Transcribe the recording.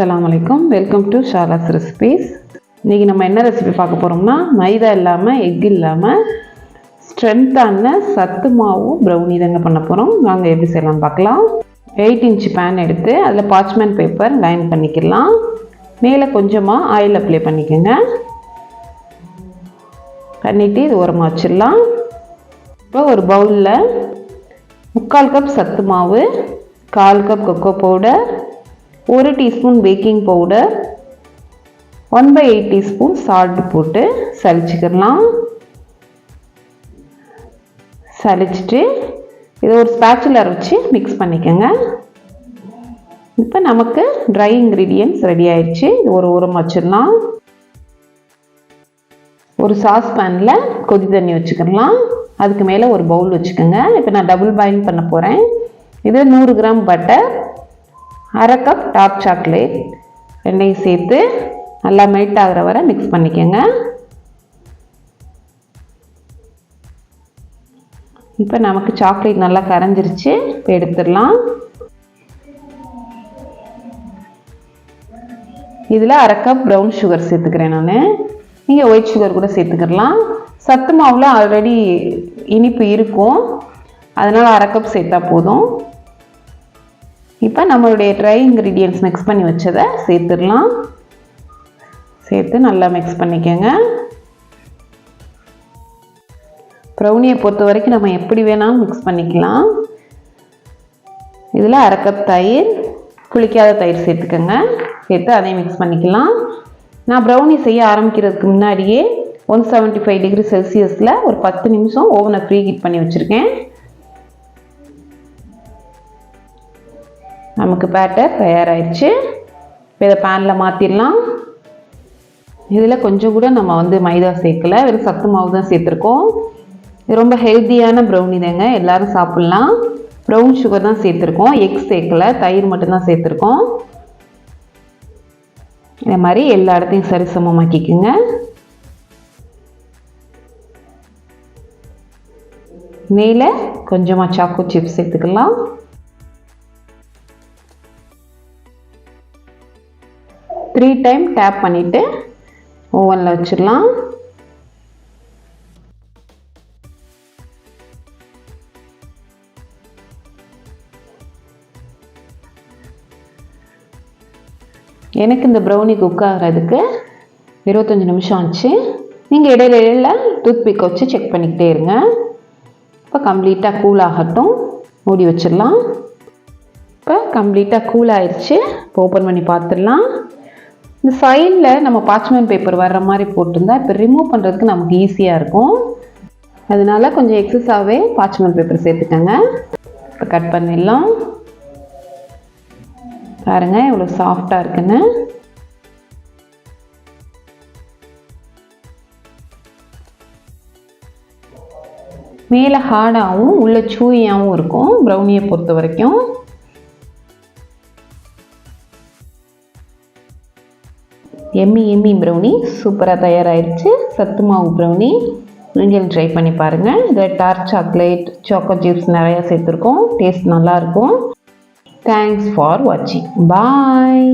அஸ்ஸலாமு அலைக்கும். Welcome to Shala's recipes. இன்றைக்கி நம்ம என்ன ரெசிபி பார்க்க போகிறோம்னா, மைதா இல்லாமல் எக் இல்லாமல் ஸ்ட்ரென்த்தான சத்து மாவு ப்ரௌனி தாங்க பண்ண போகிறோம். வாங்க எப்படி செய்யலாம்னு பார்க்கலாம். 8 இன்ச் பேன் எடுத்து அதில் பார்ச்மெண்ட் பேப்பர் லைன் பண்ணிக்கலாம். மேலே கொஞ்சமாக ஆயில் அப்ளை பண்ணிக்கோங்க. பண்ணிவிட்டு இது ஓரமாக வச்சிடலாம். இப்போ ஒரு பவுலில் 3/4 கப் சத்து மாவு, 1/4 cup cocoa powder, 1 teaspoon baking powder, 1/8 teaspoon salt போட்டு சலிச்சுக்கலாம். சலிச்சுட்டு இதை ஒரு ஸ்பேச்சுலர் வச்சு மிக்ஸ் பண்ணிக்கோங்க. இப்போ நமக்கு ட்ரை இன்க்ரீடியன்ட்ஸ் ரெடி ஆயிடுச்சு. இது ஒரு ஓரமாக வச்சிடலாம். ஒரு சாஸ் பேனில் கொதி தண்ணி வச்சுக்கலாம். அதுக்கு மேலே ஒரு பவுல் வச்சுக்கோங்க. இப்போ நான் டபுள் பாயில் பண்ண போகிறேன். இது 100 gram butter, 1/2 cup dark chocolate ரெண்டையும் சேர்த்து நல்லா மெல்ட் ஆகிற வரை மிக்ஸ் பண்ணிக்கோங்க. இப்போ நமக்கு சாக்லேட் நல்லா கரைஞ்சிருச்சு. இப்போ எடுத்துடலாம். இதில் 1/2 கப் ப்ரௌன் சுகர் சேர்த்துக்கிறேன். நான் நீங்கள் ஒயிட் சுகர் கூட சேர்த்துக்கலாம். சத்து மாவில் ஆல்ரெடி இனிப்பு இருக்கும், அதனால் 1/2 கப் சேர்த்தா போதும். இப்போ நம்மளுடைய ட்ரை இன்க்ரீடியன்ட்ஸ் மிக்ஸ் பண்ணி வச்சதை சேர்த்துடலாம். சேர்த்து நல்லா மிக்ஸ் பண்ணிக்கோங்க. ப்ரௌனியை பொறுத்த வரைக்கும் நம்ம எப்படி வேணாலும் மிக்ஸ் பண்ணிக்கலாம். இதில் 1/2 கப் தயிர், புளிக்காத தயிர் சேர்த்துக்கோங்க. சேர்த்து அதையும் மிக்ஸ் பண்ணிக்கலாம். நான் ப்ரௌனி செய்ய ஆரம்பிக்கிறதுக்கு முன்னாடியே 175 டிகிரி செல்சியஸில் ஒரு 10 நிமிஷம் ஓவனை ப்ரீ ஹீட் பண்ணி வச்சுருக்கேன். நமக்கு பேட்டர் தயாராகிடுச்சு. இப்போ இதை பேனில் மாற்றிடலாம். இதில் கொஞ்சம் கூட நம்ம மைதா சேர்க்கலை, வெறும் சத்து மாவு தான் சேர்த்துருக்கோம். இது ரொம்ப ஹெல்த்தியான ப்ரௌனி தாங்க, எல்லோரும் சாப்பிட்லாம். ப்ரௌன் சுகர் தான் சேர்த்துருக்கோம், எக் சேர்க்கலை, தயிர் மட்டும்தான் சேர்த்துருக்கோம். இதே மாதிரி எல்லா இடத்தையும் சரிசமமாக்கிக்குங்க. மேலே கொஞ்சமாக சாக்கோ சிப்ஸ் சேர்த்துக்கலாம். த்ரீ டைம் டேப் பண்ணிவிட்டு ஓவனில் வச்சிடலாம். எனக்கு இந்த ப்ரௌனி குக் ஆகிறதுக்கு 25 நிமிஷம் ஆச்சு. நீங்கள் இடையில டூத் பிக் வச்சு செக் பண்ணிக்கிட்டே இருங்க. இப்போ கம்ப்ளீட்டாக கூல் ஆகட்டும், மூடி வச்சிடலாம். இப்போ கம்ப்ளீட்டாக கூல் ஆயிடுச்சு. இப்போ ஓப்பன் பண்ணி பார்த்துடலாம். இந்த சைடில் நம்ம பார்ச்மெண்ட் பேப்பர் வர்ற மாதிரி போட்டிருந்தா இப்போ ரிமூவ் பண்ணுறதுக்கு நமக்கு ஈஸியாக இருக்கும். அதனால கொஞ்சம் எக்ஸஸாகவே பார்ச்மெண்ட் பேப்பர் சேர்த்துக்கோங்க. இப்போ கட் பண்ணிடலாம். பாருங்கள் இவ்வளோ சாஃப்டாக இருக்குன்னு. மேலே ஹார்டாகவும் உள்ள சூயாகவும் இருக்கும் ப்ரௌனியை பொறுத்த வரைக்கும். எம்மி ப்ரௌனி சூப்பராக தயாராகிடுச்சு. சத்து மாவு ப்ரௌனி நீங்களும் ட்ரை பண்ணி பாருங்கள். இதில் டார்க் சாக்லேட், சாக்கோ சிப்ஸ் நிறையா சேர்த்துருக்கோம். டேஸ்ட் நல்லாயிருக்கும். தேங்க்ஸ் ஃபார் வாட்சிங். பாய்.